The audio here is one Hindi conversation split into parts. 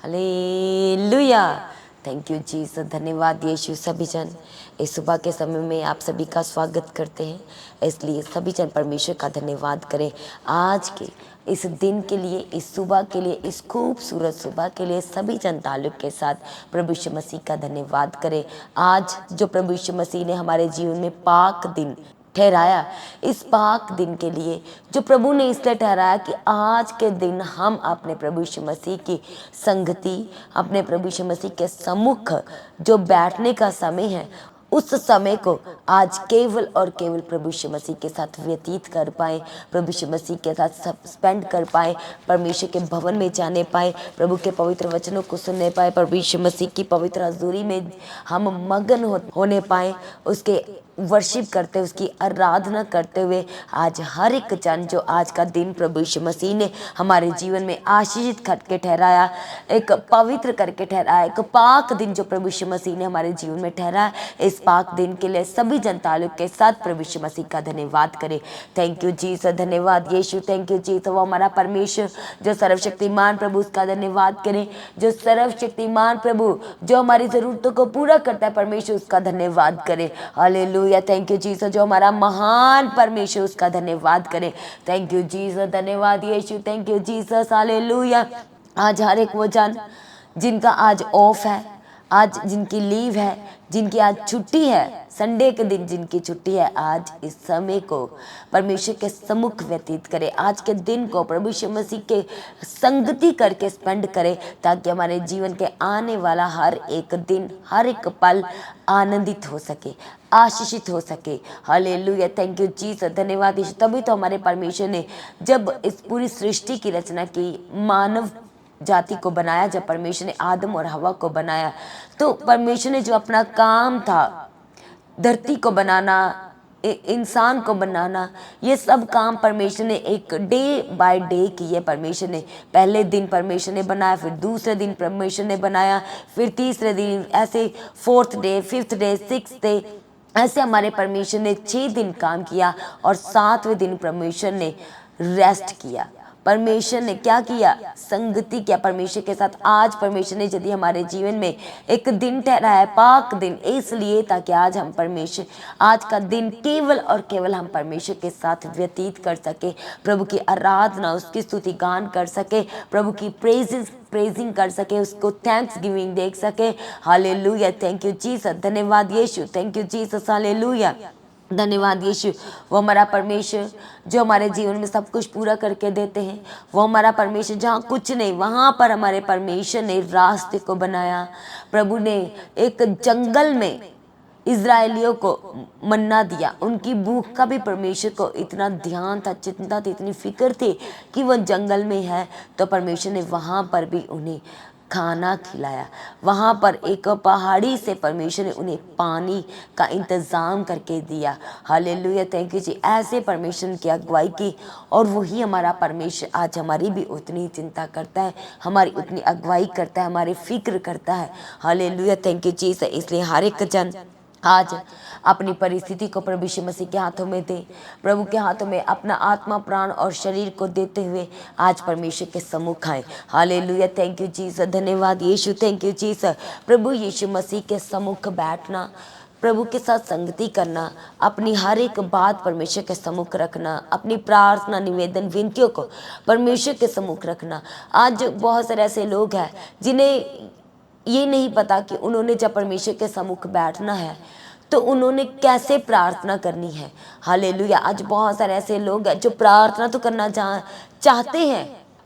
हालेलुया। Thank you Jesus. धन्यवाद यीशु। सभी जन इस सुबह के समय में आप सभी का स्वागत करते हैं, इसलिए सभी जन परमेश्वर का धन्यवाद करें आज के इस दिन के लिए, इस सुबह के लिए, इस खूबसूरत सुबह के लिए। सभी जन ताल्लुक के साथ प्रभु यीशु मसीह का धन्यवाद करें। आज जो प्रभु यीशु मसीह ने हमारे जीवन में पाक दिन ठहराया, इस पाक दिन के लिए जो प्रभु ने इसलिए ठहराया कि आज के दिन हम अपने प्रभु यीशु मसीह की संगति, अपने प्रभु यीशु मसीह के सम्मुख जो बैठने का समय है, उस समय को आज केवल और केवल प्रभु यीशु मसीह के साथ व्यतीत कर पाए, प्रभु यीशु मसीह के साथ स्पेंड कर पाए, परमेश्वर के भवन में जाने पाए, प्रभु के पवित्र वचनों को सुनने पाए, प्रभु यीशु मसीह की पवित्र हजूरी में हम मगन होने पाए, उसके वर्शिप करते, उसकी आराधना करते हुए आज हर एक जन जो आज का दिन प्रभु यीशु मसीह ने हमारे जीवन में आशीषित करके ठहराया, एक पवित्र करके ठहराया, एक पाक दिन जो प्रभु यीशु मसीह ने हमारे जीवन में ठहराया, इस पाक दिन के लिए सभी जन ताल्लुक के साथ प्रभु यीशु मसीह का धन्यवाद करें। Thank you Jesus. धन्यवाद यीशु। Thank you Jesus. वो हमारा परमेश्वर जो सर्वशक्तिमान प्रभु, उसका धन्यवाद करें। जो सर्वशक्तिमान प्रभु जो हमारी जरूरतों को पूरा करता है, परमेश्वर उसका धन्यवाद करें। हालेलुया। Thank you Jesus. जो हमारा महान परमेश्वर, उसका धन्यवाद करें। Thank you Jesus. धन्यवाद यीशु। Thank you Jesus. हालेलुया। आज हर एक वो जन जिनका आज ऑफ है, आज जिनकी लीव है, जिनकी आज छुट्टी है, संडे के दिन जिनकी छुट्टी है, आज इस समय को परमेश्वर के सम्मुख व्यतीत करें। आज के दिन को प्रभु यीशु मसीह के संगति करके स्पेंड करें, ताकि हमारे जीवन के आने वाला हर एक दिन, हर एक पल आनंदित हो सके, आशीषित हो सके। हालेलुया। Thank you Jesus. धन्यवाद यीशु। तभी तो हमारे परमेश्वर ने जब इस पूरी सृष्टि की रचना की, मानव जाति को बनाया, जब परमेश्वर ने आदम और हवा को बनाया, तो परमेश्वर ने जो अपना काम था, धरती को बनाना, इंसान को बनाना, ये सब काम परमेश्वर ने एक डे बाय डे किए। परमेश्वर ने पहले दिन परमेश्वर ने बनाया, फिर दूसरे दिन परमेश्वर ने बनाया, फिर तीसरे दिन, ऐसे fourth day, fifth day, sixth day, ऐसे हमारे परमेश्वर ने 6 दिन काम किया और 7वें दिन परमेश्वर ने रेस्ट किया। परमेश्वर ने क्या किया? संगति किया परमेश्वर के साथ। आज परमेश्वर ने यदि हमारे जीवन में एक दिन ठहराया है, पाक दिन, इसलिए ताकि आज हम परमेश्वर, आज का दिन केवल और केवल हम परमेश्वर के साथ व्यतीत कर सके, प्रभु की आराधना, उसकी स्तुति गान कर सके, प्रभु की प्रेजिंग कर सके, उसको थैंक्स गिविंग देख सके। हालेलुया। Thank you Jesus. धन्यवाद यीशु। Thank you Jesus. हालेलुया। धन्यवाद यीशु। वो हमारा परमेश्वर जो हमारे जीवन में सब कुछ पूरा करके देते हैं, वो हमारा परमेश्वर जहाँ कुछ नहीं, वहाँ पर हमारे परमेश्वर ने रास्ते को बनाया। प्रभु ने एक जंगल में इज़राइलियों को मन्ना दिया। उनकी भूख का भी परमेश्वर को इतना ध्यान था, चिंता थी, इतनी फिक्र थी कि वो जंगल में है, तो परमेश्वर ने वहाँ पर भी उन्हें खाना खिलाया। वहाँ पर एक पहाड़ी से परमेश्वर ने उन्हें पानी का इंतज़ाम करके दिया। हालेलुया। थैंक यू जी। ऐसे परमेश्वर की अगुवाई की, और वही हमारा परमेश्वर आज हमारी भी उतनी चिंता करता है, हमारी उतनी अगुवाई करता है, हमारी फिक्र करता है। हालेलुया। थैंक यू जी। इसलिए हर एक जन आज अपनी परिस्थिति को प्रभु यीशु मसीह के हाथों में दे, प्रभु के हाथों में अपना आत्मा, प्राण और शरीर को देते हुए आज परमेश्वर के सम्मुख आए। हालेलुया। Thank you Jesus. धन्यवाद यीशु। Thank you Jesus. प्रभु यीशु मसीह के सम्मुख बैठना, प्रभु के साथ संगति करना, अपनी हर एक बात परमेश्वर के सम्मुख रखना, अपनी प्रार्थना, निवेदन, विनतियों को परमेश्वर के सम्मुख रखना। आज बहुत सारे ऐसे लोग हैं जिन्हें ये नहीं पता कि उन्होंने जब परमेश्वर के सम्मुख बैठना है तो उन्होंने कैसे प्रार्थना करनी है। हालेलुया। आज बहुत सारे ऐसे लोग हैं जो प्रार्थना तो करना चाहते हैं,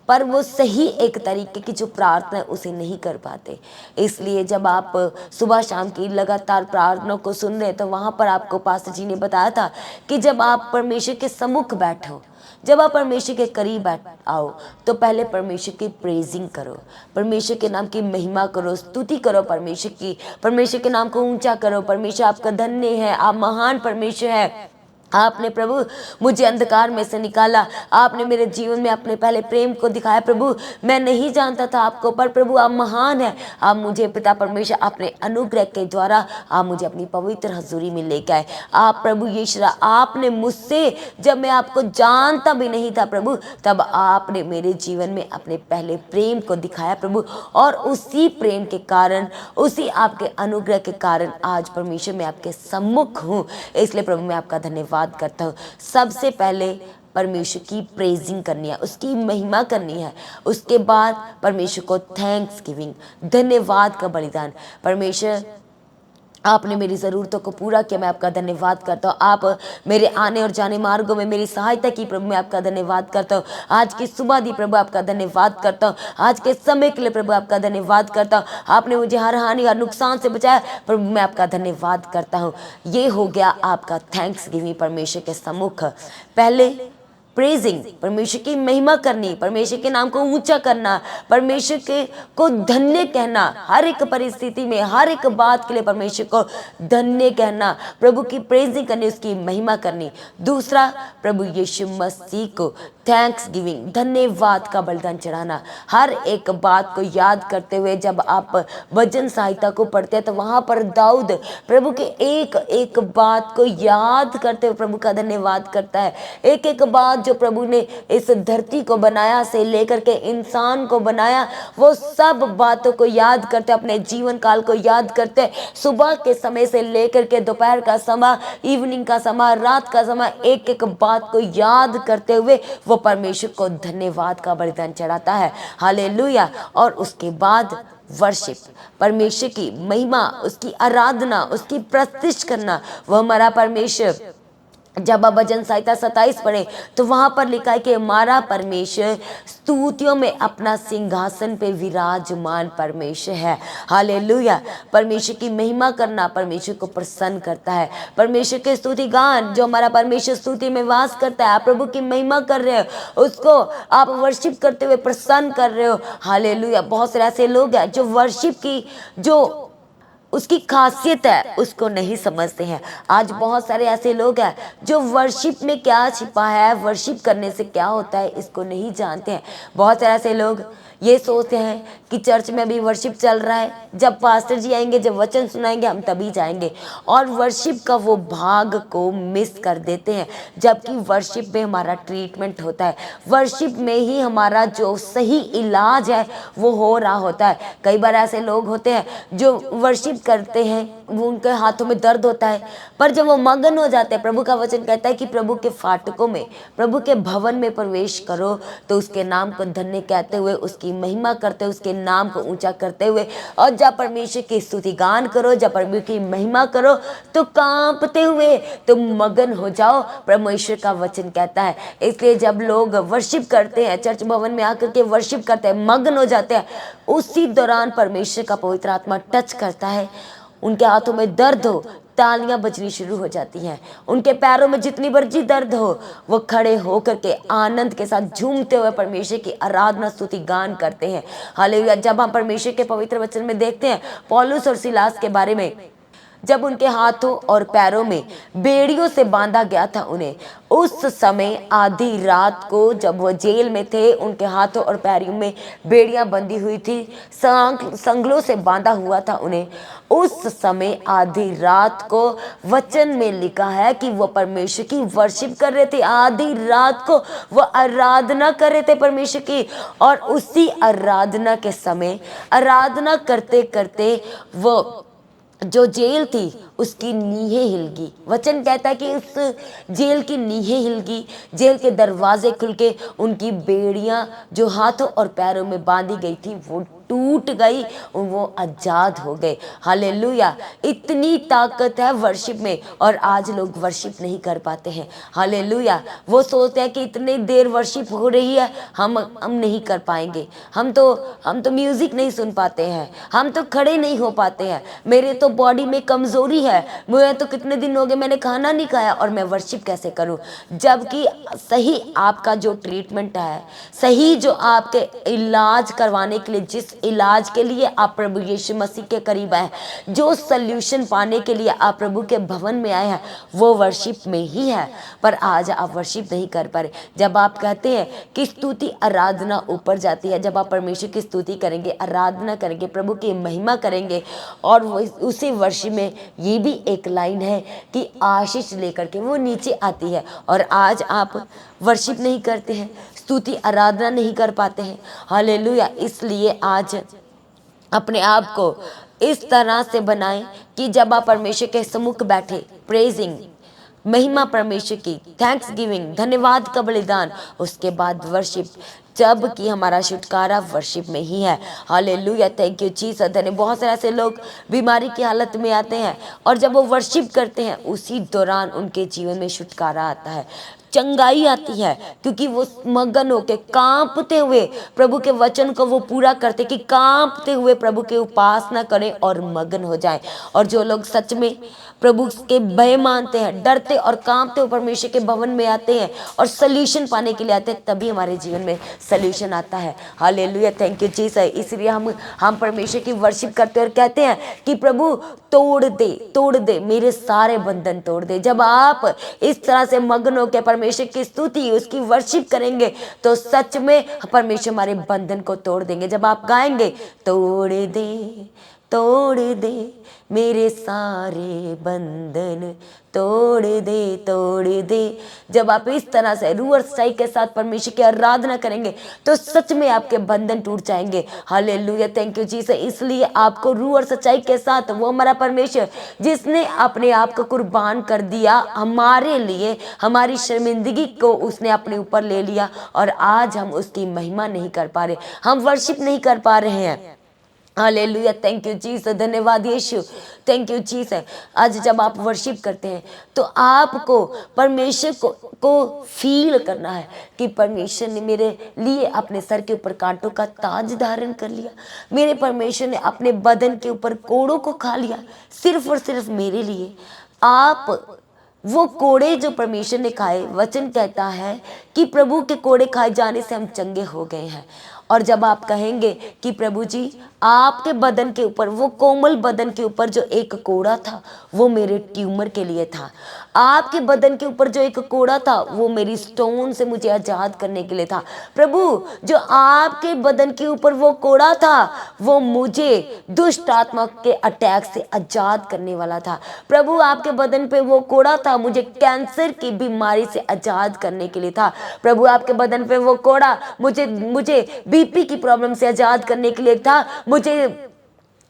पर वो सही एक तरीके की जो प्रार्थना है उसे नहीं कर पाते। इसलिए जब आप सुबह शाम की लगातार प्रार्थना को सुन रहे, तो वहाँ पर आपको पास्टर जी ने बताया था कि जब आप परमेश्वर के सम्मुख बैठो, जब आप परमेश्वर के करीब आओ, तो पहले परमेश्वर की प्रेजिंग करो, परमेश्वर के नाम की महिमा करो, स्तुति करो परमेश्वर की, परमेश्वर के नाम को ऊंचा करो। परमेश्वर आपका धन्य है, आप महान परमेश्वर है, आपने प्रभु मुझे अंधकार में से निकाला, आपने मेरे जीवन में अपने पहले प्रेम को दिखाया। प्रभु मैं नहीं जानता था आपको, पर प्रभु आप महान है। आप मुझे पिता परमेश्वर अपने अनुग्रह के द्वारा आप मुझे अपनी पवित्र हजूरी में लेकर आए। आप प्रभु यीशु आपने मुझसे, जब मैं आपको जानता भी नहीं था प्रभु, तब आपने मेरे जीवन में अपने पहले प्रेम को दिखाया प्रभु। और उसी प्रेम के कारण, उसी आपके अनुग्रह के कारण आज परमेश्वर मैं आपके सम्मुख हूँ। इसलिए प्रभु मैं आपका धन्यवाद करता हूँ। सबसे पहले परमेश्वर की प्रेजिंग करनी है, उसकी महिमा करनी है। उसके बाद परमेश्वर को थैंक्स गिविंग, धन्यवाद का बलिदान। परमेश्वर आपने मेरी ज़रूरतों को पूरा किया, मैं आपका धन्यवाद करता हूँ। आप मेरे आने और जाने मार्गों में मेरी सहायता की प्रभु, मैं आपका धन्यवाद करता हूँ। आज की सुबह दी प्रभु, आपका धन्यवाद करता हूँ। आज के समय के लिए प्रभु आपका धन्यवाद करता हूँ। आपने मुझे हर हानि हर नुकसान से बचाया प्रभु, मैं आपका धन्यवाद करता हूँ। ये हो गया आपका थैंक्स गिविंग परमेश्वर के सम्मुख। पहले प्रेजिंग, परमेश्वर की महिमा करनी, परमेश्वर के नाम को ऊंचा करना, परमेश्वर के को धन्य कहना। हर एक परिस्थिति में, हर एक बात के लिए परमेश्वर को धन्य कहना, प्रभु की प्रेजिंग करनी, उसकी महिमा करनी। दूसरा, प्रभु यीशु मसीह को थैंक्स गिविंग, धन्यवाद का बलिदान चढ़ाना। हर एक बात को याद करते हुए जब आप भजन संहिता को पढ़ते हैं तो वहाँ पर दाऊद प्रभु के एक एक बात को याद करते हुए प्रभु का धन्यवाद करता है। एक एक बात जो प्रभु ने इस धरती को बनाया से लेकर के इंसान को बनाया, वो सब बातों को याद करते, अपने जीवन काल को याद करते। सुबह के समय से लेकर के दोपहर का समय, इवनिंग का समय, रात का समय, एक एक बात को याद करते हुए वो परमेश्वर को धन्यवाद का बलिदान चढ़ाता है। हालेलुया। और उसके बाद वर्शिप, परमेश्वर की महिमा, उसकी आराधना, उसकी प्रतिष्ठा करना। वह हमारा परमेश्वर, जब आप भजन संहिता 27 पढ़े तो वहां पर लिखा है कि हमारा परमेश्वर स्तुतियों में अपना सिंहासन पे विराजमान परमेश्वर है। हालेलुया। परमेश्वर की महिमा करना परमेश्वर को प्रसन्न करता है। परमेश्वर के स्तुति गान, जो हमारा परमेश्वर स्तुति में वास करता है, आप प्रभु की महिमा कर रहे हो, उसको आप वर्शिप करते हुए प्रसन्न कर रहे हो। हालेलुया। बहुत सारे ऐसे लोग हैं जो वर्शिप की जो उसकी खासियत है उसको नहीं समझते हैं। आज बहुत सारे ऐसे लोग हैं जो वर्शिप में क्या छिपा है, वर्शिप करने से क्या होता है, इसको नहीं जानते हैं। बहुत सारे ऐसे लोग ये सोचते हैं कि चर्च में अभी वर्शिप चल रहा है, जब पास्टर जी आएंगे, जब वचन सुनाएंगे, हम तभी जाएंगे, और वर्शिप का वो भाग को मिस कर देते हैं। जबकि वर्शिप में हमारा ट्रीटमेंट होता है, वर्शिप में ही हमारा जो सही इलाज है वो हो रहा होता है। कई बार ऐसे लोग होते हैं जो वर्शिप करते हैं, वो उनके हाथों में दर्द होता है, पर जब वो मगन हो जाते हैं, प्रभु का वचन कहता है कि प्रभु के फाटकों में, प्रभु के भवन में प्रवेश करो, तो उसके नाम को धन्य कहते हुए, उसकी महिमा करते हुए, उसके नाम को ऊंचा करते हुए, और जब परमेश्वर की स्तुति गान करो, जब परमेश्वर की महिमा करो, तो कांपते हुए तुम मगन हो जाओ, परमेश्वर का वचन कहता है। इसलिए जब लोग वर्शिप करते हैं, चर्च भवन में आकर के वर्शिप करते हैं, मगन हो जाते हैं, उसी दौरान परमेश्वर का पवित्र आत्मा टच करता है, उनके हाथों में दर्द हो, तालियां बजनी शुरू हो जाती हैं, उनके पैरों में जितनी मर्जी दर्द हो, वो खड़े होकर के आनंद के साथ झूमते हुए परमेश्वर की आराधना स्तुति गान करते हैं। हालेलुया। जब हम परमेश्वर के पवित्र वचन में देखते हैं पौलुस और सिलास के बारे में, जब उनके हाथों और पैरों में बेड़ियों से बांधा गया था उन्हें, उस समय आधी रात को जब वो जेल में थे, उनके हाथों और पैरों में बेड़ियां बंधी हुई थी, संगलों से बांधा हुआ था उन्हें, उस समय आधी रात को वचन में लिखा है कि वो परमेश्वर की वर्शिप कर रहे थे। आधी रात को वो आराधना कर रहे थे परमेश्वर की, और उसी आराधना के समय, आराधना करते करते वो जो जेल थी उसकी नींहें हिल गई। वचन कहता है कि उस जेल की नींहें हिल गई, जेल के दरवाजे खुल के उनकी बेड़ियां जो हाथों और पैरों में बांधी गई थी वो टूट गई और वो आजाद हो गए। हालेलुया। इतनी ताकत है वर्शिप में, और आज लोग वर्शिप नहीं कर पाते हैं। हालेलुया। वो सोचते हैं कि इतनी देर वर्शिप हो रही है, हम नहीं कर पाएंगे, हम तो म्यूजिक नहीं सुन पाते हैं, हम तो खड़े नहीं हो पाते हैं, मेरे तो बॉडी में कमजोरी है, मुझे तो कितने दिन हो गए मैंने खाना नहीं खाया, और मैं वर्शिप कैसे करूं। जबकि सही आपका जो ट्रीटमेंट है, सही जो आपके इलाज करवाने के लिए जिस इलाज के लिए आप प्रभु यीशु मसीह के करीब आए, जो सल्यूशन पाने के लिए आप प्रभु के भवन में आए हैं, वो वर्शिप में ही है। पर आज आप वर्शिप नहीं कर पा रहे। जब आप कहते हैं कि स्तुति आराधना ऊपर जाती है, जब आप परमेश्वर की स्तुति करेंगे, आराधना करेंगे, प्रभु की महिमा करेंगे, और वो उसी वर्शिप में ये भी एक लाइन है कि आशीष लेकर के वो नीचे आती है। और आज आप वर्शिप नहीं करते हैं, स्तुति आराधना नहीं कर पाते हैं। हालेलुया। इसलिए आज अपने आप को इस तरह से बनाएं कि जब आप परमेश्वर के सम्मुख बैठे, प्रेजिंग, महिमा परमेश्वर की, थैंक्स गिविंग, धन्यवाद का बलिदान, उसके बाद वर्शिप, जब कि हमारा छुटकारा वर्शिप में ही है। Hallelujah, thank you Jesus. धन्य। बहुत सारे ऐसे लोग बीमारी की हालत में आते हैं और जब वो वर्शिप करते हैं उसी दौरान उनके जीवन में छुटकारा आता है, चंगाई आती है, क्योंकि वो मगन होके कांपते हुए प्रभु के वचन को वो पूरा करते, कि कांपते हुए प्रभु के उपासना करें और मगन हो जाएं। और जो लोग सच में प्रभु के भय मानते हैं, डरते और कांपते हुए परमेश्वर के भवन में आते हैं और सल्यूशन पाने के लिए आते हैं, तभी हमारे जीवन में सल्यूशन आता है। Hallelujah, thank you Jesus. इसलिए हम परमेश्वर की वर्शिप करते हैं और कहते हैं कि प्रभु तोड़ दे मेरे सारे बंधन, तोड़ दे। जब आप इस तरह से मगन होकर परमेश्वर की स्तुति, उसकी वर्शिप करेंगे तो सच में परमेश्वर हमारे बंधन को तोड़ देंगे। जब आप गाएंगे, तोड़ दे मेरे सारे बंधन, तोड़ दे। जब आप इस तरह से रूह और सच्चाई के साथ परमेश्वर की आराधना करेंगे तो सच में आपके बंधन टूट जाएंगे। Hallelujah, thank you Jesus. इसलिए आपको रूह और सच्चाई के साथ, वो हमारा परमेश्वर जिसने अपने आप को कुर्बान कर दिया हमारे लिए, हमारी शर्मिंदगी को उसने अपने ऊपर ले लिया, और आज हम उसकी महिमा नहीं कर पा रहे, हम वर्शिप नहीं कर पा रहे हैं। Hallelujah, thank you Jesus. धन्यवाद यीशु, थैंक यू जीसस। आज जब आप वर्शिप करते हैं तो आपको परमेश्वर को फील करना है कि परमेश्वर ने मेरे लिए अपने सर के ऊपर कांटों का ताज धारण कर लिया, मेरे परमेश्वर ने अपने बदन के ऊपर कोड़ों को खा लिया, सिर्फ और सिर्फ मेरे लिए। आप वो कोड़े जो परमेश्वर ने खाए, वचन कहता है कि प्रभु के कोड़े खाए जाने से हम चंगे हो गए हैं। और जब आप कहेंगे कि प्रभु जी आपके बदन के ऊपर, वो कोमल बदन के ऊपर जो एक कोड़ा था वो मेरे ट्यूमर के लिए था, आपके बदन के ऊपर जो एक कोड़ा था वो मेरी स्टोन से मुझे आजाद करने के लिए था। प्रभु, जो आपके बदन के ऊपर वो कोड़ा था वो मुझे दुष्ट आत्मा के अटैक से आजाद करने वाला था। प्रभु, आपके बदन पे वो कोड़ा था मुझे कैंसर की बीमारी से आजाद करने के लिए था। प्रभु, आपके बदन पे वो कोड़ा मुझे बीपी की प्रॉब्लम से आजाद करने के लिए था, मुझे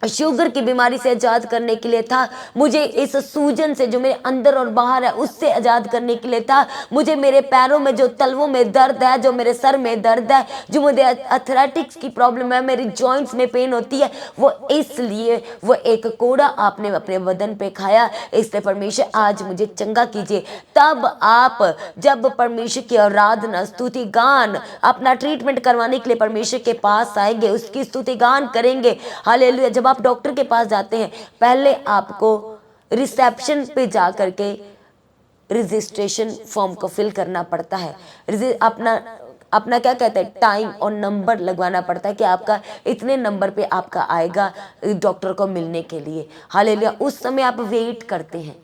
शुगर की बीमारी से आजाद करने के लिए था, मुझे इस सूजन से जो मेरे अंदर और बाहर है उससे आजाद करने के लिए था, मुझे मेरे पैरों में जो तलवों में दर्द है, जो मेरे सर में दर्द है, जो मुझे अर्थराइटिक्स की प्रॉब्लम है, मेरी जॉइंट्स में पेन होती है, वो इसलिए वो एक कोड़ा आपने अपने बदन पे खाया। इसलिए परमेश्वर आज मुझे चंगा कीजिए। तब आप जब परमेश्वर की आराधना, स्तुति गान, अपना ट्रीटमेंट करवाने के लिए परमेश्वर के पास आएंगे, उसकी स्तुति गान करेंगे। हालेलुया। जब आप डॉक्टर के पास जाते हैं, पहले आपको रिसेप्शन पे जा करके रजिस्ट्रेशन फॉर्म को फिल करना पड़ता है, अपना क्या कहते हैं, टाइम और नंबर लगवाना पड़ता है कि आपका इतने नंबर पे आपका आएगा डॉक्टर को मिलने के लिए। हालेलुया। उस समय आप वेट करते हैं,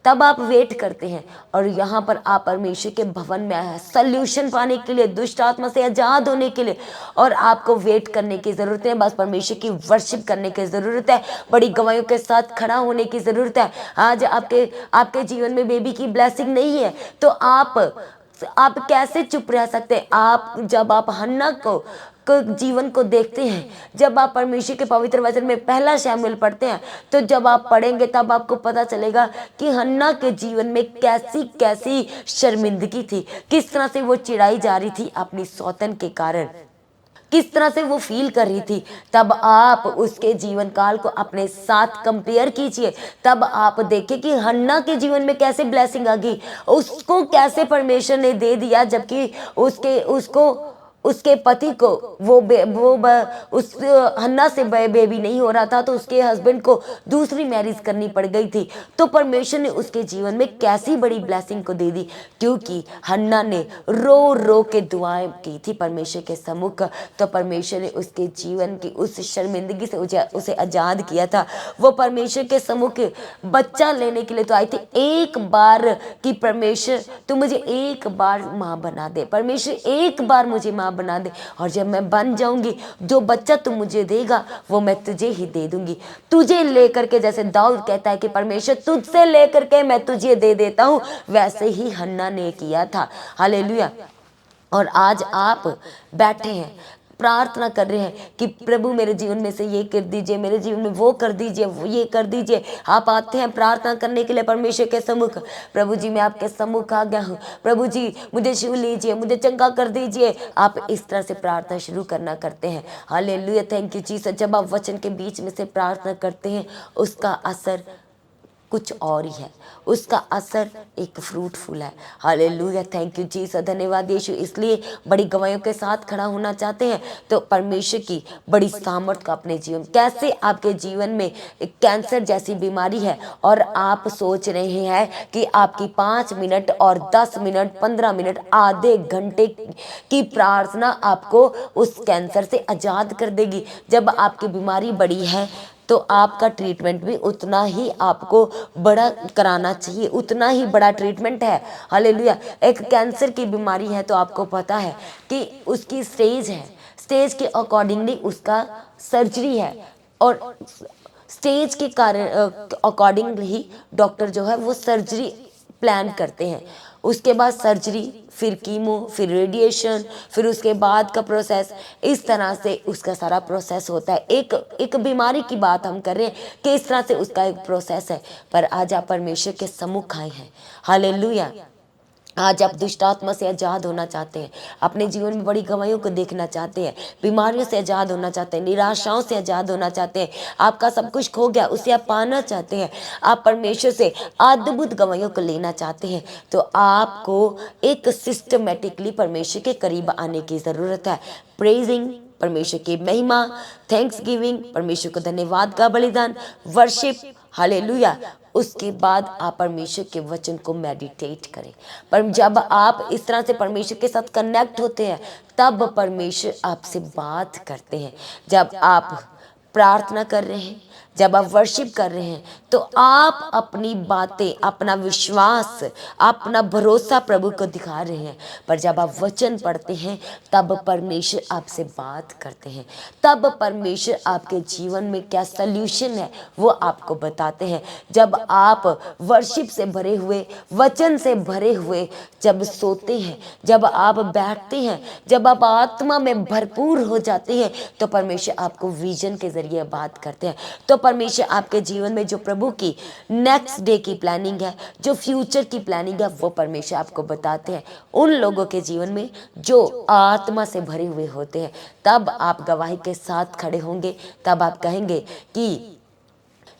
तब आप वेट करते हैं, और यहाँ पर आप परमेश्वर के भवन में आए हैं सल्यूशन पाने के लिए, दुष्ट आत्मा से आजाद होने के लिए। और आपको वेट करने की ज़रूरत है, बस परमेश्वर की वर्शिप करने की ज़रूरत है, बड़ी गवाहियों के साथ खड़ा होने की ज़रूरत है। आज आपके जीवन में बेबी की ब्लेसिंग नहीं है तो आप कैसे चुप रह सकते हैं? जब आप हन्ना को जीवन को देखते हैं, जब आप परमेश्वर के पवित्र वचन में पहला शमूएल पढ़ते हैं, तो जब आप पढ़ेंगे तब आपको पता चलेगा कि हन्ना के जीवन में कैसी कैसी शर्मिंदगी थी, किस तरह से वो चिढ़ाई जा रही थी अपनी सौतन के कारण, किस तरह से वो फील कर रही थी। तब आप उसके जीवन काल को अपने साथ कंपेयर कीजिए, तब आप देखिए कि हन्ना के जीवन में कैसे ब्लेसिंग आ गई, उसको कैसे परमेश्वर ने दे दिया, जबकि उसको उसके पति को उस हन्ना से बेबी नहीं हो रहा था, तो उसके हस्बैंड को दूसरी मैरिज करनी पड़ गई थी। तो परमेश्वर ने उसके जीवन में कैसी बड़ी ब्लेसिंग को दे दी, क्योंकि हन्ना ने रो रो के दुआएं की थी परमेश्वर के सम्मुख। तो परमेश्वर ने उसके जीवन की उस शर्मिंदगी से उसे आजाद किया था। वो परमेश्वर के सम्मुख बच्चा लेने के लिए तो आई थी, एक बार कि परमेश्वर तू मुझे एक बार माँ बना दे, परमेश्वर एक बार मुझे माँ बना दे, और जब मैं बन जाऊंगी जो बच्चा तू मुझे देगा वो मैं तुझे ही दे दूंगी, तुझे लेकर के। जैसे दाऊद कहता है कि परमेश्वर तुझसे लेकर के मैं तुझे दे देता हूं, वैसे ही हन्ना ने किया था। हालेलुया। और आज आप बैठे हैं, प्रार्थना कर रहे हैं कि प्रभु मेरे जीवन में से ये कर दीजिए, मेरे जीवन में वो कर दीजिए, वो ये कर दीजिए। आप आते हैं प्रार्थना करने के लिए परमेश्वर के सम्मुख, प्रभु जी मैं आपके सम्मुख आ गया हूँ, प्रभु जी मुझे छू लीजिए, मुझे चंगा कर दीजिए। आप इस तरह से प्रार्थना शुरू करना करते हैं। Hallelujah, thank you Jesus. जब आप वचन के बीच में से प्रार्थना करते हैं उसका असर कुछ और ही है, उसका असर एक फ्रूटफुल है। हालेलुया, थैंक यू जीसस, धन्यवाद यीशु। इसलिए बड़ी गवाहियों के साथ खड़ा होना चाहते हैं तो परमेश्वर की बड़ी सामर्थ का अपने जीवन, कैसे आपके जीवन में एक कैंसर जैसी बीमारी है और आप सोच रहे हैं कि आपकी 5 मिनट और 10 मिनट 15 मिनट आधे घंटे की प्रार्थना आपको उस कैंसर से आजाद कर देगी। जब आपकी बीमारी बड़ी है तो आपका ट्रीटमेंट भी उतना ही आपको बड़ा कराना चाहिए, उतना ही बड़ा ट्रीटमेंट है। हालेलुया। एक कैंसर की बीमारी है तो आपको पता है कि उसकी स्टेज है, स्टेज के अकॉर्डिंगली उसका सर्जरी है, और स्टेज के कारण अकॉर्डिंगली ही डॉक्टर जो है वो सर्जरी प्लान करते हैं। उसके बाद सर्जरी, फिर कीमो, फिर रेडिएशन, फिर उसके बाद का प्रोसेस, इस तरह से उसका सारा प्रोसेस होता है। एक बीमारी की बात हम कर रहे हैं कि इस तरह से उसका एक प्रोसेस है। पर आज आप परमेश्वर के सम्मुख आए हैं। हालेलुया। आज आप दुष्ट आत्मा से आजाद होना चाहते हैं, अपने जीवन में बड़ी गवाहियों को देखना चाहते हैं, बीमारियों से आजाद होना चाहते हैं, निराशाओं से आजाद होना चाहते हैं, आपका सब कुछ खो गया उसे आप पाना चाहते हैं, आप परमेश्वर से अद्भुत गवाहियों को लेना चाहते हैं, तो आपको एक सिस्टमेटिकली परमेश्वर के करीब आने की ज़रूरत है। प्रेजिंग, परमेश्वर की महिमा, थैंक्स गिविंग, परमेश्वर को धन्यवाद का बलिदान, वर्शिप, हालेलुया। उसके बाद आप परमेश्वर के वचन को मेडिटेट करें। पर जब आप इस तरह से परमेश्वर के साथ कनेक्ट होते हैं तब परमेश्वर आपसे बात करते हैं। जब आप प्रार्थना कर रहे हैं, जब आप वर्शिप कर रहे हैं तो आप अपनी बातें, अपना विश्वास, अपना भरोसा प्रभु को दिखा रहे हैं। पर जब आप वचन पढ़ते हैं तब परमेश्वर आपसे बात करते हैं, तब परमेश्वर आपके जीवन में क्या सल्यूशन है वो आपको बताते हैं। जब आप वर्शिप से भरे हुए, वचन से भरे हुए जब सोते हैं, जब आप बैठते हैं, जब आप आत्मा में भरपूर हो जाते हैं तो परमेश्वर आपको विजन के जरिए बात करते हैं। तो परमेश्वर आपके जीवन में जो प्रभु की नेक्स्ट डे की प्लानिंग है, जो फ्यूचर की प्लानिंग है, वो परमेश्वर आपको बताते हैं उन लोगों के जीवन में जो आत्मा से भरे हुए होते हैं। तब आप गवाही के साथ खड़े होंगे, तब आप कहेंगे कि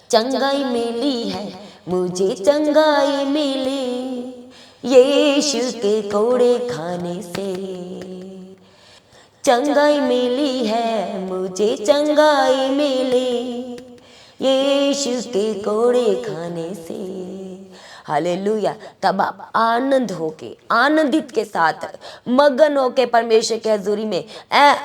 चंगाई मिली है मुझे, चंगाई मिली यीशु के कोड़े खाने से, चंगाई मिली है मुझे, चंगाई मिली यीशु के कोड़े खाने से। हालेलुया। तब आप आनंद होके, आनंदित के साथ, मगन होके परमेश्वर के हजूरी में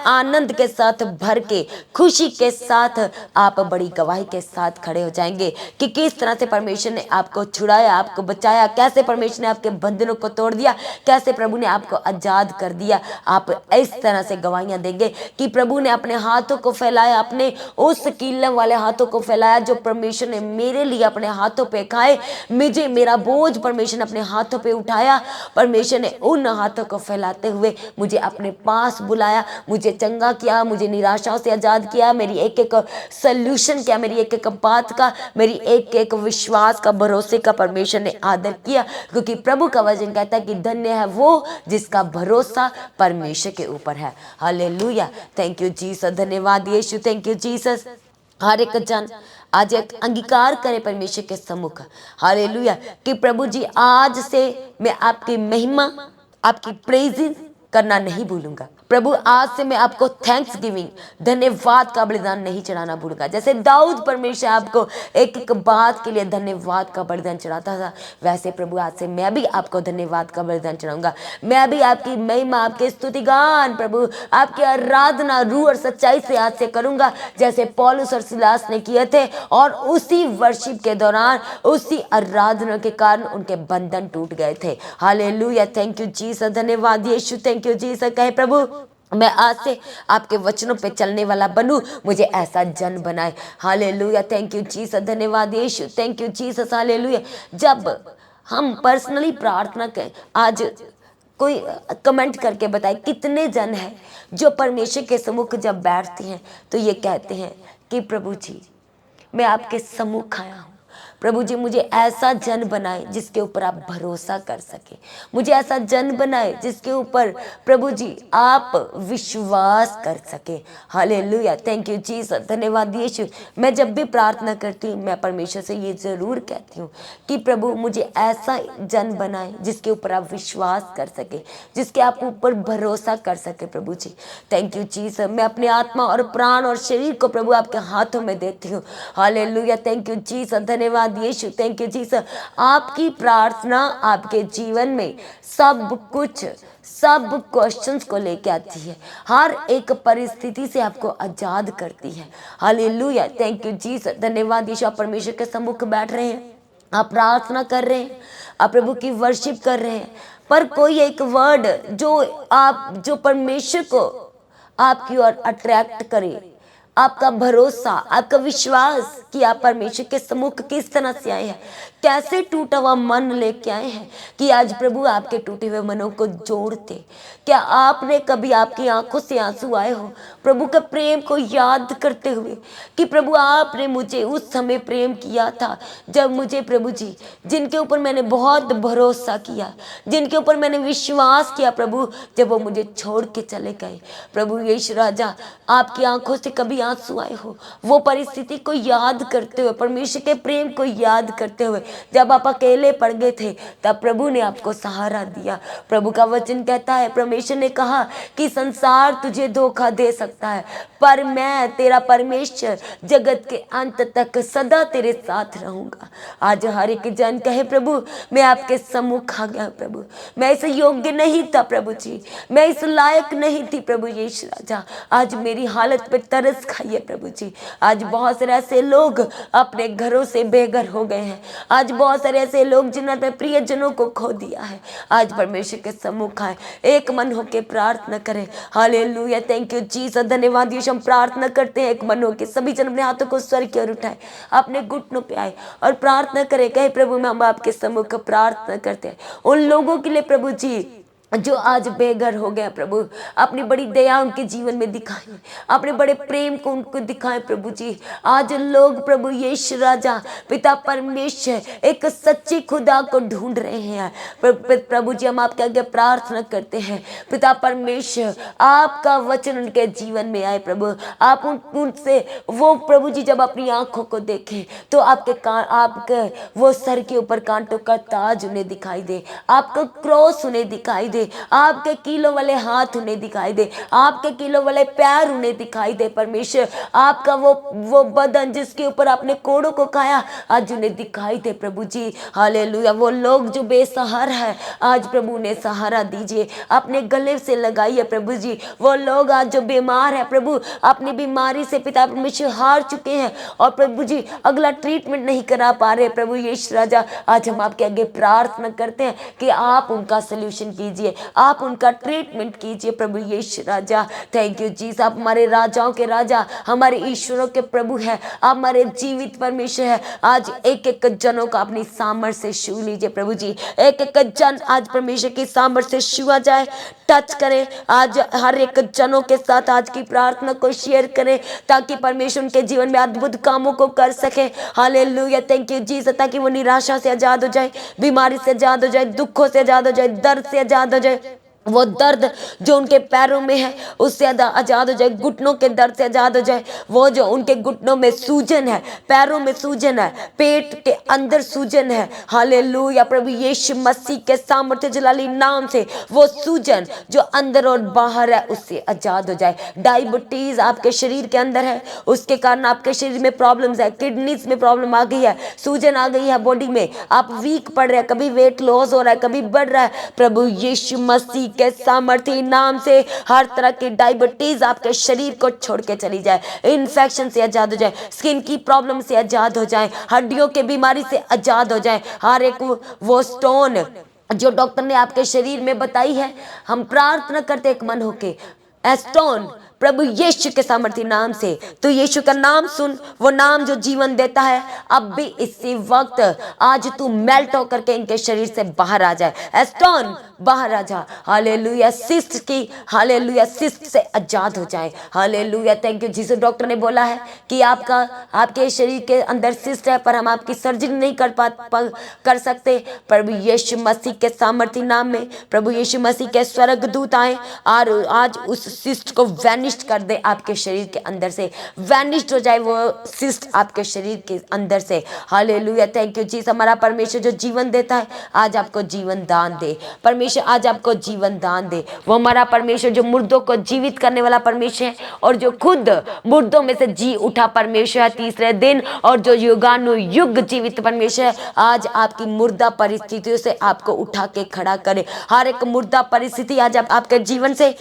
आनंद के साथ भर के, खुशी के साथ आप बड़ी गवाही के साथ खड़े हो जाएंगे कि किस तरह से परमेश्वर ने आपको छुड़ाया, आपको बचाया, कैसे परमेश्वर ने आपके बंधनों को तोड़ दिया, कैसे प्रभु ने आपको आजाद कर दिया। आप इस तरह से गवाहियां देंगे कि प्रभु ने अपने हाथों को फैलाया, अपने उस कीलम वाले हाथों को फैलाया जो परमेश्वर ने मेरे लिए अपने हाथों पे खाए, मुझे मेरा बोझ परमेश्वर ने अपने हाथों पे उठाया। परमेश्वर ने उन हाथों को फैलाते हुए मुझे अपने पास बुलाया, मुझे चंगा किया, मुझे निराशाओं से आजाद किया, मेरी एक एक सल्यूशन किया, मेरी एक एक बात का, मेरी एक एक विश्वास का, भरोसे का परमेश्वर ने आदर किया। क्योंकि प्रभु का वचन कहता है कि धन्य है वो जिसका भरोसा परमेश्वर के ऊपर है। हालेलुया, थैंक यू जीसस, धन्यवाद यीशु, थैंक यू जीसस। हर एक जन आज एक अंगीकार करे परमेश्वर के सम्मुख, हालेलुया, कि प्रभु जी आज से मैं आपकी महिमा, आपकी प्रेजेंस करना नहीं भूलूंगा। प्रभु आज से मैं आपको थैंक्स गिविंग, धन्यवाद का बलिदान नहीं चढ़ाना भूलूंगा। जैसे दाऊद परमेश्वर आपको एक एक बात के लिए धन्यवाद का बलिदान चढ़ाता था, वैसे प्रभु आज से मैं भी आपको धन्यवाद का बलिदान चढ़ाऊंगा। मैं भी आपकी महिमा, आपके स्तुतिगान प्रभु, आपकी आराधना रूह और सच्चाई से आज से करूंगा, जैसे पौलुस और सिलास ने किए थे। और उसी वर्शिप के दौरान, उसी आराधना के कारण उनके बंधन टूट गए थे। हालेलुया, थैंक यू जीसस, धन्यवाद यीशु, थैंक यू जीसस। कहे प्रभु मैं आज से आपके वचनों पे चलने वाला बनूं, मुझे ऐसा जन बनाए। हालेलुया, थैंक यू जीसस, धन्यवाद यीशु, थैंक यू जीसस। हालेलुया। जब हम पर्सनली प्रार्थना करें, आज कोई कमेंट करके बताए कितने जन हैं जो परमेश्वर के सम्मुख जब बैठते हैं तो ये कहते हैं कि प्रभु जी मैं आपके सम्मुख आया हूँ, प्रभु जी मुझे ऐसा जन बनाए जिसके ऊपर आप भरोसा कर सके, मुझे ऐसा जन बनाए जिसके ऊपर प्रभु जी आप विश्वास कर सके। हालेलुया, थैंक यू जीसस, धन्यवाद यीशु। मैं जब भी प्रार्थना करती हूँ मैं परमेश्वर से ये ज़रूर कहती हूँ कि प्रभु मुझे ऐसा जन बनाए जिसके ऊपर आप विश्वास कर सके, जिसके आप ऊपर भरोसा कर सके। प्रभु जी थैंक यू जीसस। मैं अपनी आत्मा और प्राण और शरीर को प्रभु आपके हाथों में देती हूँ। हालेलुया, थैंक यू जीसस, धन्यवाद यीशु, थैंक यू जीसस। आपकी प्रार्थना आपके जीवन में सब क्वेश्चंस को लेके आती है, हर एक परिस्थिति से आपको आजाद करती है। हालेलुया, थैंक यू जीसस, धन्यवाद यीशु। आप परमेश्वर के सम्मुख बैठ रहे हैं, आप प्रार्थना कर रहे हैं, आप प्रभु की वर्शिप कर रहे हैं, पर कोई एक वर्ड जो परमेश्वर को आपकी ओर अट्रैक्ट करे, आपका भरोसा, आपका विश्वास कि आप परमेश्वर के सम्मुख किस तरह से आए हैं, कैसे टूटा हुआ मन लेके आए हैं कि आज प्रभु आपके टूटे हुए मनों को जोड़ते। क्या आपने कभी आपकी आंखों से आंसू आए हो प्रभु के प्रेम को याद करते हुए कि प्रभु आपने मुझे उस समय प्रेम किया था जब मुझे प्रभु जी जिनके ऊपर मैंने बहुत भरोसा किया, जिनके ऊपर मैंने विश्वास किया प्रभु, जब वो मुझे छोड़ के चले गए। प्रभु यीशु राजा, आपकी आंखों से कभी आंसू आए हो वो परिस्थिति को याद करते हुए, परमेश्वर के प्रेम को याद करते हुए, जब आप अकेले पड़ गए थे तब प्रभु ने आपको सहारा दिया। प्रभु का वचन कहता है, परमेश्वर ने कहा कि संसार तुझे धोखा दे सकता है पर मैं तेरा परमेश्वर जगत के अंत तक सदा तेरे साथ रहूंगा। आज हर एक जन कहे प्रभु मैं आपके सम्मुख आ गया प्रभु, मैं इस योग्य नहीं था प्रभु जी, मैं इस लायक नहीं थी प्रभु यीशु राजा, आज मेरी हालत पे तरस खाइए प्रभु जी। आज बहुत सारे ऐसे लोग अपने घरों से बेघर हो गए हैं, आज बहुत सारे ऐसे लोग जिन्होंने प्रियजनों को खो दिया है, आज परमेश्वर के सम्मुख आए, एक मन होके प्रार्थना करें। हालेलुया, थैंक यू जीसस, धन्यवाद यीशु। हम प्रार्थना करते हैं एक मन होके, सभी जन अपने हाथों को स्वर की ओर उठाए, अपने घुटनों पे आए और प्रार्थना करें। कहे प्रभु मैं हम आपके सम्मुख प्रार्थना करते हैं उन लोगों के लिए प्रभु जी जो आज बेघर हो गया प्रभु, अपनी बड़ी दया उनके जीवन में दिखाएं, अपने बड़े प्रेम को उनको दिखाएं प्रभु जी। आज लोग प्रभु यीशु राजा पिता परमेश्वर एक सच्ची खुदा को ढूंढ रहे हैं। प्रभु जी हम आपके आगे प्रार्थना करते हैं, पिता परमेश्वर आपका वचन उनके जीवन में आए प्रभु, आप उनसे वो प्रभु जी जब अपनी आंखों को देखें तो आपके वो सर के ऊपर कांटों का ताज उन्हें दिखाई दे, आपका क्रॉस उन्हें दिखाई दे, आपके कीलों वाले हाथ उन्हें दिखाई दे, आपके कीलों वाले पैर उन्हें दिखाई दे परमेश्वर, आपका वो बदन जिसके ऊपर आपने कोड़ों को खाया आज उन्हें दिखाई दे प्रभु जी। हालेलुया, वो लोग जो बेसहारा है आज प्रभु ने सहारा दीजिए, अपने गले से लगाइए प्रभु जी। वो लोग आज जो बीमार है प्रभु, अपनी बीमारी से पिता परमेश्वर हार चुके हैं और प्रभु जी अगला ट्रीटमेंट नहीं करा पा रहे प्रभु यीशु राजा, आज हम आपके आगे प्रार्थना करते हैं कि आप उनका सोल्यूशन कीजिए, आप उनका ट्रीटमेंट कीजिए प्रभु यीशु राजा। थैंक यू जीसस, आप हमारे राजाओं के राजा, हमारे ईश्वरों के प्रभु है, आप हमारे जीवित परमेश्वर है। आज एक एक जनों का अपनी सामर्थ से छू लीजिए प्रभु जी, एक एक जन आज परमेश्वर की सामर्थ से छुआ जाए, टच करें आज हर एक जनों के साथ, आज की प्रार्थना को शेयर करें ताकि परमेश्वर उनके जीवन में अद्भुत कामों को कर सके। हालेलुया, थैंक यू जीसस, ताकि वो निराशा से आजाद हो जाए, बीमारी से आजाद हो जाए, दुखों से आजाद हो जाए, दर्द से आजाद हो जाए, वो दर्द जो उनके पैरों में है उससे आजाद हो जाए, घुटनों के दर्द से आजाद हो जाए। वो जो उनके घुटनों में सूजन है, पैरों में सूजन है, पेट के अंदर सूजन है, हालेलुया, प्रभु यीशु मसीह के सामर्थ्य जलाली नाम से वो सूजन जो अंदर और बाहर है उससे आजाद हो जाए। डायबिटीज आपके शरीर के अंदर है, उसके कारण आपके शरीर में प्रॉब्लम्स है, किडनीज में प्रॉब्लम आ गई है, सूजन आ गई है बॉडी में, आप वीक पड़ रहे हैं, कभी वेट लॉस हो रहा है, कभी बढ़ रहा है। प्रभु यीशु मसीह के सामर्थ्य नाम से हर तरह की डायबिटीज आपके शरीर को छोड़ के चली जाए, इन्फेक्शन से आजाद हो जाए, स्किन की प्रॉब्लम से आजाद हो जाए, हड्डियों की बीमारी से आजाद हो जाए। हर एक वो स्टोन जो डॉक्टर ने आपके शरीर में बताई है, हम प्रार्थना करते एक मन होके, एस्टोन प्रभु यीशु के सामर्थ्य नाम से, तो यीशु का नाम सुन, वो नाम जो जीवन देता है, अब भी इसी वक्त आज तू मेल्ट होकर के इनके शरीर से बाहर आ जाए, एस्टोन बाहर आ जा, हालेलुया, सिस्ट की, हालेलुया, सिस्ट से आजाद हो जाए, hallelujah, thank you Jesus. Doctor ने बोला है कि आपके शरीर के अंदर सिस्ट है, पर हम आपकी सर्जरी नहीं कर सकते। प्रभु यीशु मसीह के सामर्थ्य नाम में प्रभु यीशु मसीह के स्वर्गदूत आए और आज उस सिस्ट को वैनिश कर दे, आपके शरीर के अंदर से वैनिश्ड हो जाए वो सिस्ट आपके शरीर के अंदर से, हालेलुया, थैंक यू जीसस। हमारा परमेश्वर जो जीवन देता है आज आपको जीवन दान दे, परमेश्वर आज आपको जीवन दान दे। वो हमारा परमेश्वर जो मुर्दों को जीवित करने वाला परमेश्वर है और जो खुद मुर्दों में से जी उठा परमेश्वर है तीसरे दिन, और जो युगानुयुग जीवित परमेश्वर है, आज आपकी मुर्दा परिस्थितियों से आपको उठा के खड़ा करे। हर एक मुर्दा परिस्थिति आज आपके जीवन से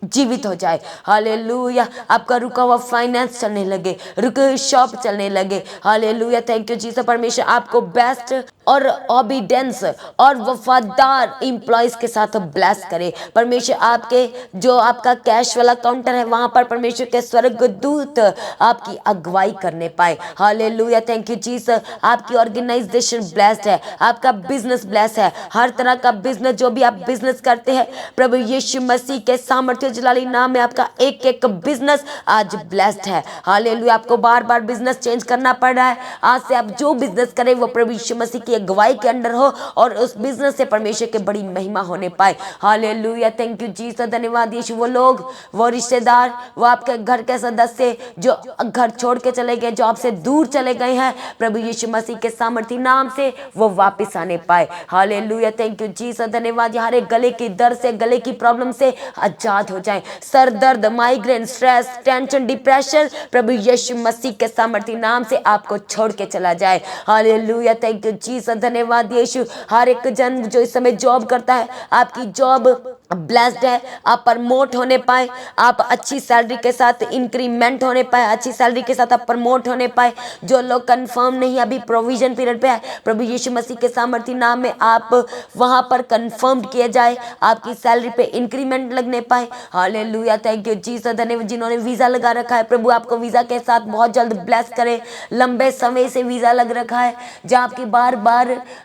जीवित हो जाए, हालेलुया, आपका रुका हुआ फाइनेंस चलने लगे, रुके हुए शॉप चलने लगे, हालेलुया, थैंक यू जीसस। परमेश्वर आपको बेस्ट और ओबीडेंस और वफादार एम्प्लॉयज के साथ ब्लेस करे। परमेश्वर आपके जो आपका कैश वाला काउंटर है वहां पर परमेश्वर के स्वर्गदूत आपकी अगुवाई करने पाए, हालेलुया, थैंक यू जीसस। आपकी ऑर्गेनाइजेशन ब्लेस्ड है, आपका बिजनेस ब्लेस्ड है, हर तरह का बिजनेस जो भी आप बिजनेस करते हैं प्रभु यीशु मसीह के सामर्थ्य जलाली नाम में आपका एक एक बिजनेस आज ब्लेस्ड है, हालेलुया। आपको बार बार बिजनेस चेंज करना पड़ रहा है, आज से आप जो बिजनेस करें वो प्रभु यीशु मसीह की अगुवाई के अंडर हो और उस बिजनेस से परमेश्वर के बड़ी महिमा होने पाए, हालेलुया, थैंक यू जीसस, धन्यवाद यीशु। वो लोग, वो रिश्तेदार, वो आपके घर के सदस्य जो घर छोड़ के चले गए, जो आपसे दूर चले गए हैं, प्रभु यीशु मसीह के सामर्थ्य नाम से वो वापस आने पाए, हालेलुया, थैंक यू जीसस, धन्यवाद। हमारे गले की दर्द से, गले की प्रॉब्लम से आजाद हो जाए, सर दर्द, माइग्रेन, स्ट्रेस, टेंशन, डिप्रेशन प्रभु यीशु मसीह के सामर्थ्य नाम से आपको छोड़ के चला जाए, हालेलुया, थैंक यू जीसस, धन्यवाद यीशु। हर एक जन जो इस समय जॉब करता है, आपकी जॉब ब्लेस्ड है, आप प्रमोट होने पाए, आप अच्छी सैलरी के साथ इंक्रीमेंट होने पाए, अच्छी सैलरी के साथ आप प्रमोट होने पाए। जो लोग कंफर्म नहीं, अभी प्रोविजन पीरियड पे है, प्रभु यीशु मसीह के सामर्थ्य नाम में आप वहां पर कंफर्म किए जाए, आपकी सैलरी पे इंक्रीमेंट लगने पाए, हालेलुया, थैंक यू जीसस, धन्यवाद। जिन्होंने वीजा लगा रखा है प्रभु आपको वीजा के साथ बहुत जल्द ब्लेस करे। लंबे समय से वीजा लग रखा है जहाँ आपकी बार बार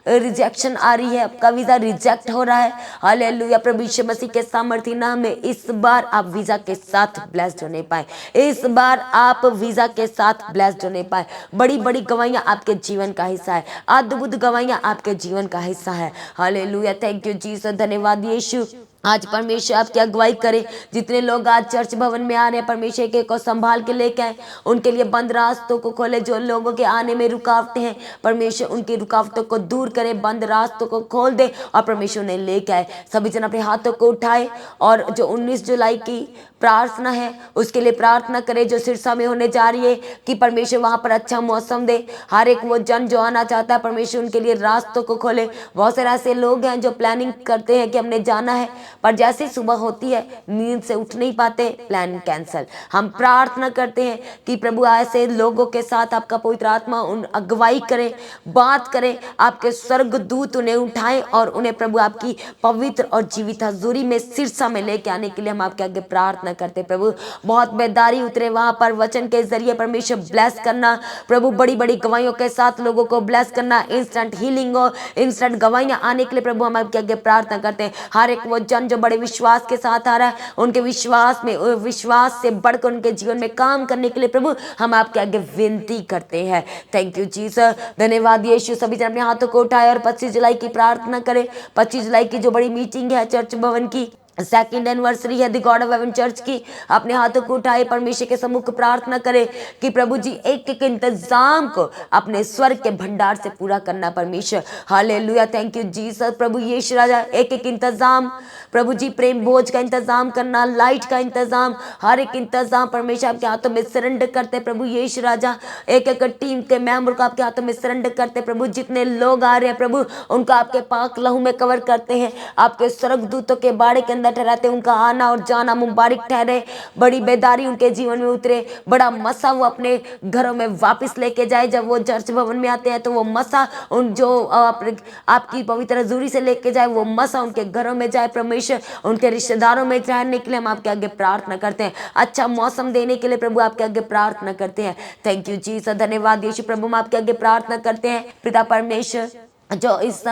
रिजेक्शन आ रही है, आपका वीजा रिजेक्ट हो रहा है, हालेलुया, प्रभु यीशु मसीह के सामर्थ्य नाम में इस बार आप वीजा के साथ ब्लेस्ड होने पाए, इस बार आप वीजा के साथ ब्लेस्ड होने पाए। बड़ी बड़ी गवाहियां आपके जीवन का हिस्सा है, अद्भुत गवाहियां आपके जीवन का हिस्सा है, हालेलुया, थैंक यू जीसस, धन्यवाद यीशु। आज परमेश्वर आपकी अगुवाई करे। जितने लोग आज चर्च भवन में आ रहे हैं परमेश्वर के को संभाल के लेके आए, उनके लिए बंद रास्तों को खोले, जो लोगों के आने में रुकावटें हैं परमेश्वर उनकी रुकावटों को दूर करे, बंद रास्तों को खोल दे और परमेश्वर उन्हें लेके आए। सभी जन अपने हाथों को उठाए और जो 19 जुलाई की प्रार्थना है उसके लिए प्रार्थना करे जो सिरसा में होने जा रही है, कि परमेश्वर वहां पर अच्छा मौसम दे। हर एक वो जन जो आना चाहता है परमेश्वर उनके लिए रास्तों को खोले। बहुत सारे ऐसे लोग हैं जो प्लानिंग करते हैं कि हमने जाना है, पर जैसे सुबह होती है नींद से उठ नहीं पाते, प्लान कैंसल। हम प्रार्थना करते हैं कि प्रभु ऐसे लोगों के साथ आपका पवित्र आत्मा उन अगुवाई करे, बात करे, आपके स्वर्गदूत उन्हें उठाएं और उन्हें प्रभु आपकी पवित्र और जीवित हजूरी में सिरसा में लेके आने के लिए हम आपके आगे प्रार्थना करते। प्रभु बहुत बेदारी उतरे वहां पर, वचन के जरिए परमेश्वर ब्लेस करना, प्रभु बड़ी बड़ी गवाहियों के साथ लोगों को ब्लेस करना, इंस्टेंट हीलिंग हो, इंस्टेंट गवाहियां आने के लिए प्रभु हम आपके आगे प्रार्थना करते हैं। हर एक वो जन जो बड़े विश्वास के साथ आ रहा है, उनके विश्वास से बढ़कर उनके जीवन में काम करने के लिए प्रभु हम आपके आगे विनती करते हैं। थैंक यू जीसस, धन्यवाद यीशु। सभी जन अपने हाथों को उठाए और 25 जुलाई की प्रार्थना करें। 25 जुलाई की जो बड़ी मीटिंग है चर्च भवन की, सेकंड एनिवर्सरी है the God of haven church की। अपने हाथों को उठाए परमेश्वर के सम्मुख प्रार्थना करें कि प्रभु जी एक एक इंतजाम को अपने स्वर्ग के भंडार से पूरा करना परमेश्वर। Hallelujah, thank you Jesus. प्रभु यीशु राजा एक एक इंतजाम प्रभु जी, प्रेम भोज का इंतजाम करना, लाइट का इंतजाम, हर एक इंतजाम परमेश्वर आपके हाथों में सरेंडर करते प्रभु यीशु राजा। एक एक टीम के मेंबर को आपके हाथों में सरेंडर करते प्रभु। जितने लोग आ रहे हैं प्रभु उनका आपके पाक लहू में कवर करते हैं, आपके स्वर्गदूतों के बाड़े के अंदर ठहराते। उनका आना और जाना मुबारक ठहरे, बड़ी बेदारी उनके जीवन में उतरे, बड़ा मसा वो अपने घरों में वापस लेके जाए। जब वो चर्च भवन में आते हैं तो वो मसा उन जो आपकी पवित्र हजूरी से लेके जाए, वो मसा उनके घरों में जाए परमेश्वर, उनके रिश्तेदारों में ठहरने के लिए हम आपके आगे प्रार्थना करते हैं। अच्छा मौसम देने के लिए प्रभु आपके आगे प्रार्थना करते हैं। थैंक यू जीसस, धन्यवाद यीशु। प्रभु हम आपके आगे प्रार्थना करते हैं पिता परमेश्वर, जो इस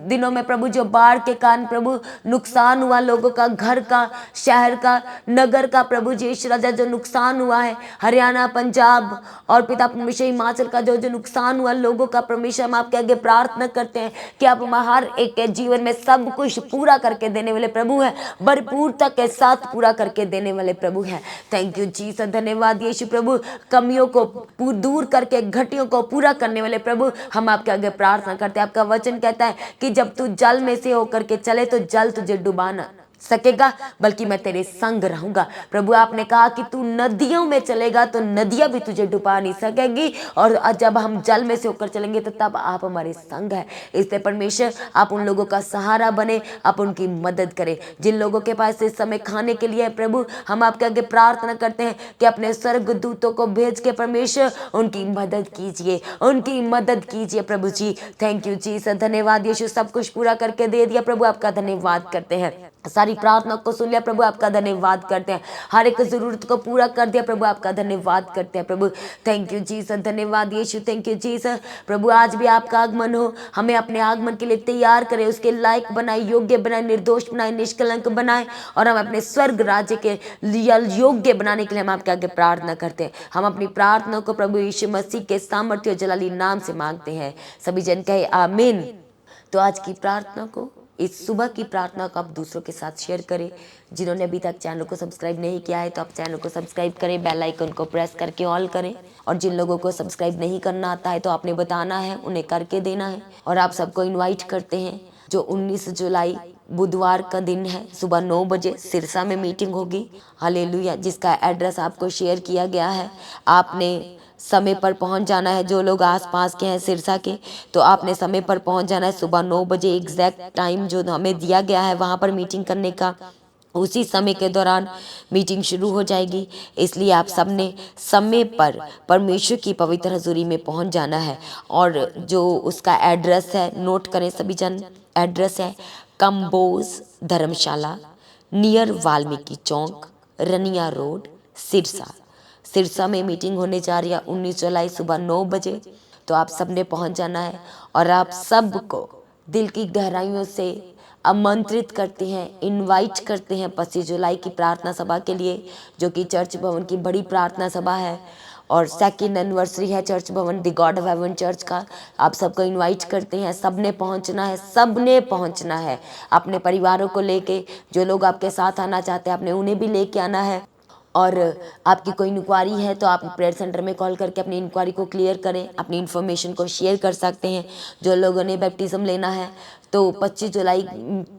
दिनों में प्रभु जो बाढ़ के कारण प्रभु नुकसान हुआ लोगों का, घर का, शहर का, नगर का, प्रभु जी यीशु राजा जो नुकसान हुआ है, हरियाणा, पंजाब और पिता परमेश्वर हिमाचल का जो जो नुकसान हुआ लोगों का, परमेश्वर हम आपके आगे प्रार्थना करते हैं कि आप हर एक के जीवन में सब कुछ पूरा करके देने वाले प्रभु है, भरपूरता के साथ पूरा करके देने वाले प्रभु है। थैंक यू जीसस, धन्यवाद यीशु। प्रभु कमियों को दूर करके घटियों को पूरा करने वाले प्रभु हम आपके आगे प्रार्थना करते हैं। आपका वचन कहता है कि जब तू जल में से होकर के चले तो जल तुझे डुबा न सकेगा, बल्कि मैं तेरे संग रहूंगा। प्रभु आपने कहा कि तू नदियों में चलेगा तो नदियां भी तुझे डुबा नहीं सकेगी, और जब हम जल में से होकर चलेंगे तो तब आप हमारे संग है। इसलिए परमेश्वर आप उन लोगों का सहारा बने, आप उनकी मदद करें जिन लोगों के पास इस समय खाने के लिए है। प्रभु हम आपके आगे प्रार्थना करते हैं कि अपने स्वर्गदूतों को भेज के परमेश्वर उनकी मदद कीजिए, उनकी मदद कीजिए प्रभु जी। थैंक यू जीसस, धन्यवाद यीशु। सब कुछ पूरा करके दे दिया प्रभु, आपका धन्यवाद करते हैं। सारी प्रार्थना को सुन लिया प्रभु, आपका धन्यवाद करते हैं। हर एक जरूरत को पूरा कर दिया प्रभु, आपका धन्यवाद करते हैं प्रभु। थैंक यू जीसस, धन्यवाद यीशु। Thank you Jesus. प्रभु आज भी आपका आगमन हो, हमें अपने आगमन के लिए तैयार करें, उसके लायक बनाए, योग्य बनाए, निर्दोष बनाए, निष्कलंक बनाए, और हम अपने स्वर्ग राज्य के लिए योग्य बनाने के लिए हम आपके आगे प्रार्थना करते हैं। हम अपनी प्रार्थना को प्रभु यीशु मसीह के सामर्थ्य और जलाली नाम से मांगते हैं। सभी जन कहे आमीन। तो आज की प्रार्थना को, इस सुबह की प्रार्थना को आप दूसरों के साथ शेयर करें। जिन्होंने अभी तक चैनल को सब्सक्राइब नहीं किया है तो आप चैनल को सब्सक्राइब करें, बेल आइकन को प्रेस करके ऑल करें। और जिन लोगों को सब्सक्राइब नहीं करना आता है तो आपने बताना है, उन्हें करके देना है। और आप सबको इन्वाइट करते हैं, जो 19 जुलाई बुधवार का दिन है, सुबह 9 बजे सिरसा में मीटिंग होगी। हालेलुया, जिसका एड्रेस आपको शेयर किया गया है। आपने समय पर पहुंच जाना है। जो लोग आसपास के हैं सिरसा के, तो आपने समय पर पहुंच जाना है। सुबह 9 बजे एग्जैक्ट टाइम जो हमें दिया गया है वहां पर मीटिंग करने का, उसी समय के दौरान मीटिंग शुरू हो जाएगी। इसलिए आप सबने समय पर परमेश्वर की पवित्र हजूरी में पहुंच जाना है। और जो उसका एड्रेस है नोट करें सभी जन। एड्रेस है कंबोज धर्मशाला, नियर वाल्मीकि चौक, रनिया रोड, सिरसा। सिरसा में मीटिंग होने जा रही है 19 जुलाई सुबह 9 बजे। तो आप सब ने पहुंच जाना है। और आप सबको दिल की गहराइयों से आमंत्रित करते हैं, इनवाइट करते हैं 25 जुलाई की प्रार्थना सभा के लिए, जो कि चर्च भवन की बड़ी प्रार्थना सभा है। और सेकंड एनिवर्सरी है चर्च भवन the God of haven church का। आप सबको इनवाइट करते हैं, सबने पहुंचना है, सबने पहुंचना है। अपने परिवारों को लेके, जो लोग आपके साथ आना चाहते हैं आपने उन्हें भी लेके आना है। और आपकी कोई इंक्वायरी है तो आप प्रेयर सेंटर में कॉल करके अपनी इंक्वायरी को क्लियर करें, अपनी इन्फॉर्मेशन को शेयर कर सकते हैं। जो लोगों ने बैप्टिज्म लेना है तो 25 जुलाई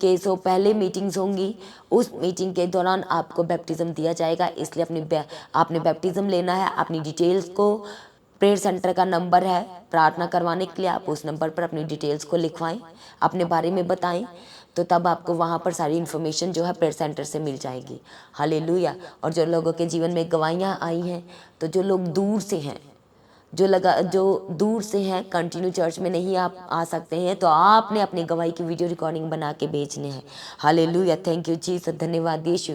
के सो पहले मीटिंग्स होंगी, उस मीटिंग के दौरान आपको बैप्टिज्म दिया जाएगा। इसलिए आपने बैप्टिज्म लेना है। अपनी डिटेल्स को, प्रेयर सेंटर का नंबर है प्रार्थना करवाने के लिए, आप उस नंबर पर अपनी डिटेल्स को लिखवाएं, अपने बारे में बताएं, तो तब आपको वहाँ पर सारी इन्फॉर्मेशन जो है प्रेयर सेंटर से मिल जाएगी। हालेलुया। और जो लोगों के जीवन में गवाहियाँ आई हैं, तो जो लोग दूर से हैं, जो दूर से हैं, कंटिन्यू चर्च में नहीं आप आ सकते हैं, तो आपने अपनी गवाही की वीडियो रिकॉर्डिंग बना के भेजने हैं। हालेलुया, थैंक यू जीसस, धन्यवाद यीशु।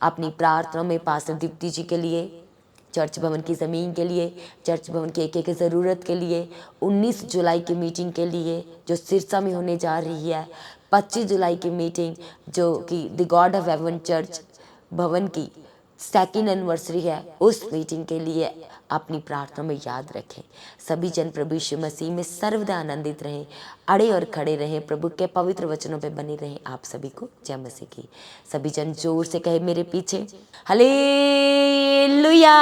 अपनी प्रार्थना में पास्टर दीप्ति जी के लिए, चर्च भवन की ज़मीन के लिए, चर्च भवन की एक ज़रूरत के लिए, 19 जुलाई की मीटिंग के लिए जो सिरसा में होने जा रही है, 25 जुलाई की मीटिंग जो कि the God of haven church भवन की सेकंड एनिवर्सरी है, उस मीटिंग के लिए अपनी प्रार्थना में याद रखें। सभी जन प्रभु यीशु मसीह में सर्वदा आनंदित रहें, अड़े और खड़े रहें, प्रभु के पवित्र वचनों पे बने रहें। आप सभी को जय मसीह की। सभी जन जोर से कहे मेरे पीछे, हालेलुया।